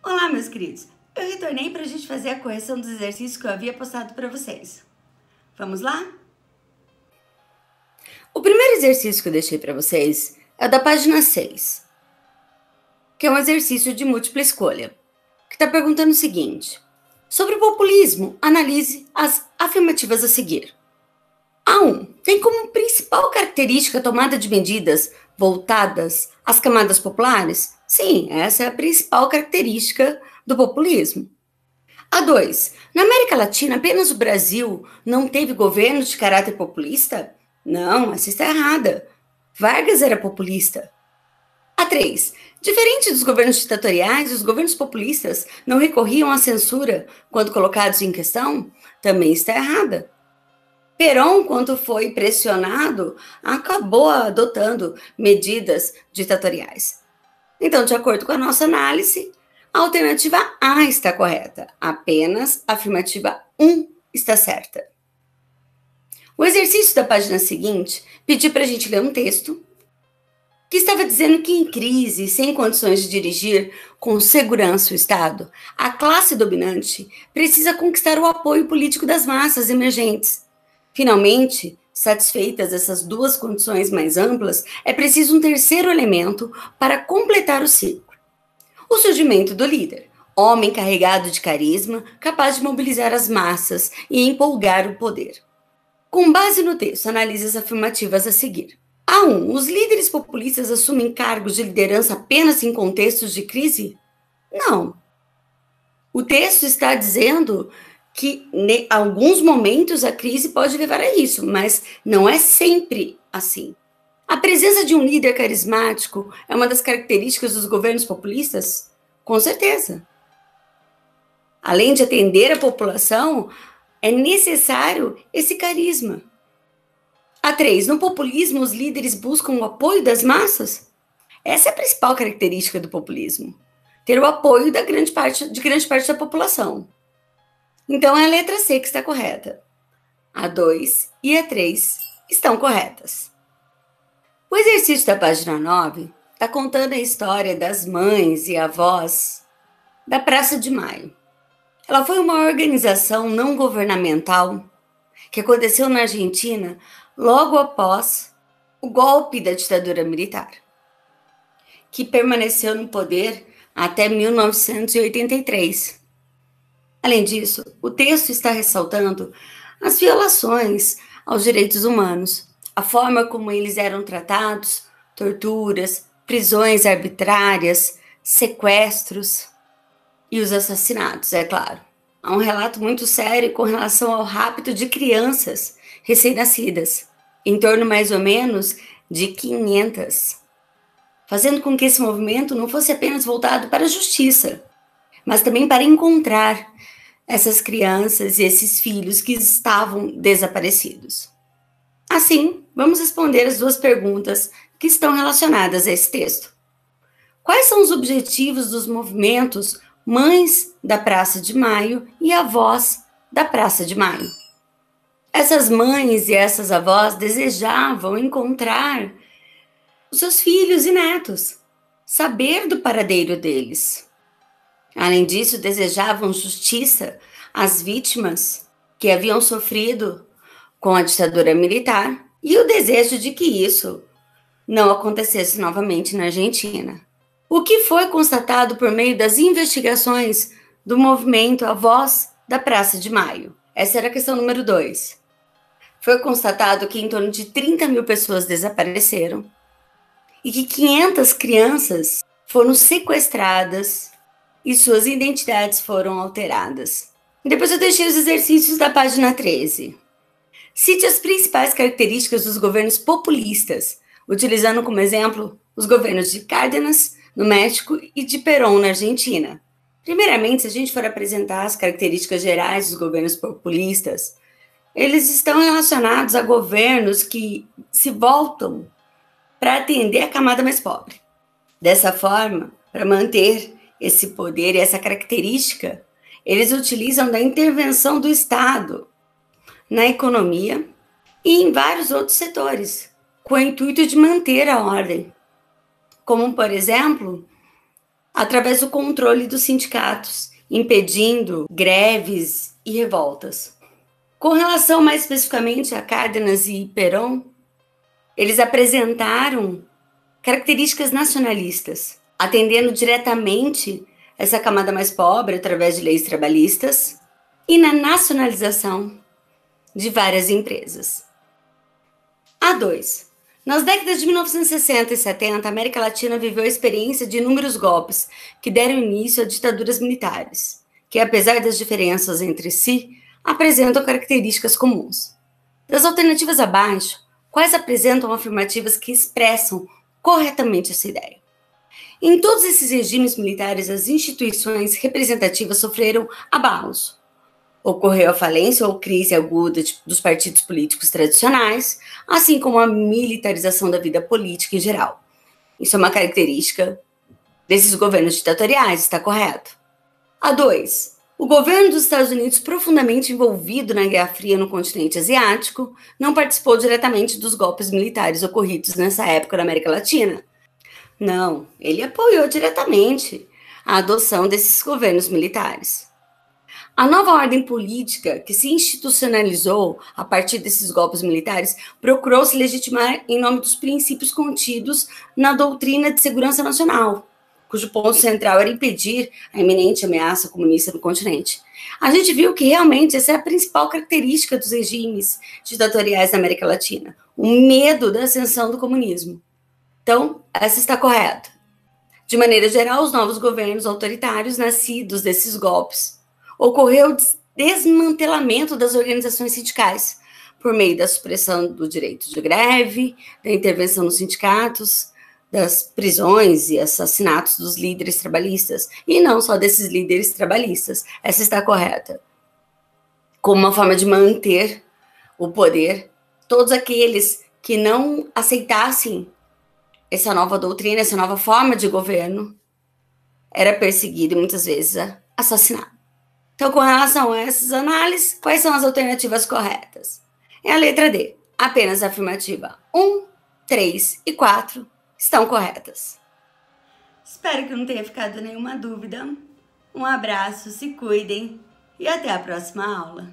Olá, meus queridos! Eu retornei para a gente fazer a correção dos exercícios que eu havia postado para vocês. Vamos lá? O primeiro exercício que eu deixei para vocês é o da página 6, que é um exercício de múltipla escolha, que está perguntando o seguinte: sobre o populismo, analise as afirmativas a seguir. A1 tem como principal característica a tomada de medidas voltadas às camadas populares? Sim, essa é a principal característica do populismo. A2, na América Latina, apenas o Brasil não teve governo de caráter populista? Não, essa está errada. Vargas era populista. A3, diferente dos governos ditatoriais, os governos populistas não recorriam à censura quando colocados em questão? Também está errada. Perón, quando foi pressionado, acabou adotando medidas ditatoriais. Então, de acordo com a nossa análise, a alternativa A está correta. Apenas a afirmativa 1 está certa. O exercício da página seguinte pediu para a gente ler um texto que estava dizendo que em crise, sem condições de dirigir com segurança o Estado, a classe dominante precisa conquistar o apoio político das massas emergentes. Finalmente, satisfeitas essas duas condições mais amplas, é preciso um terceiro elemento para completar o ciclo: o surgimento do líder, homem carregado de carisma, capaz de mobilizar as massas e empolgar o poder. Com base no texto, analise as afirmativas a seguir. A1. Os líderes populistas assumem cargos de liderança apenas em contextos de crise? Não. O texto está dizendo que em alguns momentos a crise pode levar a isso, mas não é sempre assim. A presença de um líder carismático é uma das características dos governos populistas? Com certeza. Além de atender a população, é necessário esse carisma. A3. No populismo, os líderes buscam o apoio das massas? Essa é a principal característica do populismo: ter o apoio de grande parte da população. Então é a letra C que está correta. A2 e A3 estão corretas. O exercício da página 9 está contando a história das mães e avós da Praça de Maio. Ela foi uma organização não governamental que aconteceu na Argentina logo após o golpe da ditadura militar, que permaneceu no poder até 1983. Além disso, o texto está ressaltando as violações aos direitos humanos, a forma como eles eram tratados, torturas, prisões arbitrárias, sequestros e os assassinatos, é claro. Há um relato muito sério com relação ao rapto de crianças recém-nascidas, em torno mais ou menos de 500, fazendo com que esse movimento não fosse apenas voltado para a justiça, mas também para encontrar essas crianças e esses filhos que estavam desaparecidos. Assim, vamos responder as duas perguntas que estão relacionadas a esse texto. Quais são os objetivos dos movimentos Mães da Praça de Maio e Avós da Praça de Maio? Essas mães e essas avós desejavam encontrar os seus filhos e netos, saber do paradeiro deles. Além disso, desejavam justiça às vítimas que haviam sofrido com a ditadura militar e o desejo de que isso não acontecesse novamente na Argentina. O que foi constatado por meio das investigações do movimento A Voz da Praça de Maio? Essa era a questão número 2. Foi constatado que em torno de 30 mil pessoas desapareceram e que 500 crianças foram sequestradas e suas identidades foram alteradas. Depois eu deixei os exercícios da página 13. Cite as principais características dos governos populistas, utilizando como exemplo os governos de Cárdenas, no México, e de Perón, na Argentina. Primeiramente, se a gente for apresentar as características gerais dos governos populistas, eles estão relacionados a governos que se voltam para atender a camada mais pobre. Dessa forma, para manter esse poder e essa característica, eles utilizam da intervenção do Estado na economia e em vários outros setores, com o intuito de manter a ordem. Como, por exemplo, através do controle dos sindicatos, impedindo greves e revoltas. Com relação mais especificamente a Cárdenas e Perón, eles apresentaram características nacionalistas, atendendo diretamente essa camada mais pobre através de leis trabalhistas e na nacionalização de várias empresas. A2. Nas décadas de 1960 e 70, a América Latina viveu a experiência de inúmeros golpes que deram início a ditaduras militares, que, apesar das diferenças entre si, apresentam características comuns. Das alternativas abaixo, quais apresentam afirmativas que expressam corretamente essa ideia? Em todos esses regimes militares, as instituições representativas sofreram abalos. Ocorreu a falência ou crise aguda dos partidos políticos tradicionais, assim como a militarização da vida política em geral. Isso é uma característica desses governos ditatoriais, está correto? A2. O governo dos Estados Unidos, profundamente envolvido na Guerra Fria no continente asiático, não participou diretamente dos golpes militares ocorridos nessa época na América Latina. Não, ele apoiou diretamente a adoção desses governos militares. A nova ordem política que se institucionalizou a partir desses golpes militares procurou se legitimar em nome dos princípios contidos na doutrina de segurança nacional, cujo ponto central era impedir a iminente ameaça comunista no continente. A gente viu que realmente essa é a principal característica dos regimes ditatoriais da América Latina, o medo da ascensão do comunismo. Então, essa está correta. De maneira geral, os novos governos autoritários nascidos desses golpes ocorreu o desmantelamento das organizações sindicais por meio da supressão do direito de greve, da intervenção nos sindicatos, das prisões e assassinatos dos líderes trabalhistas, e não só desses líderes trabalhistas. Essa está correta. Como uma forma de manter o poder, todos aqueles que não aceitassem essa nova doutrina, essa nova forma de governo, era perseguido e muitas vezes assassinado. Então, com relação a essas análises, quais são as alternativas corretas? É a letra D. Apenas a afirmativa 1, 3 e 4 estão corretas. Espero que não tenha ficado nenhuma dúvida. Um abraço, se cuidem e até a próxima aula.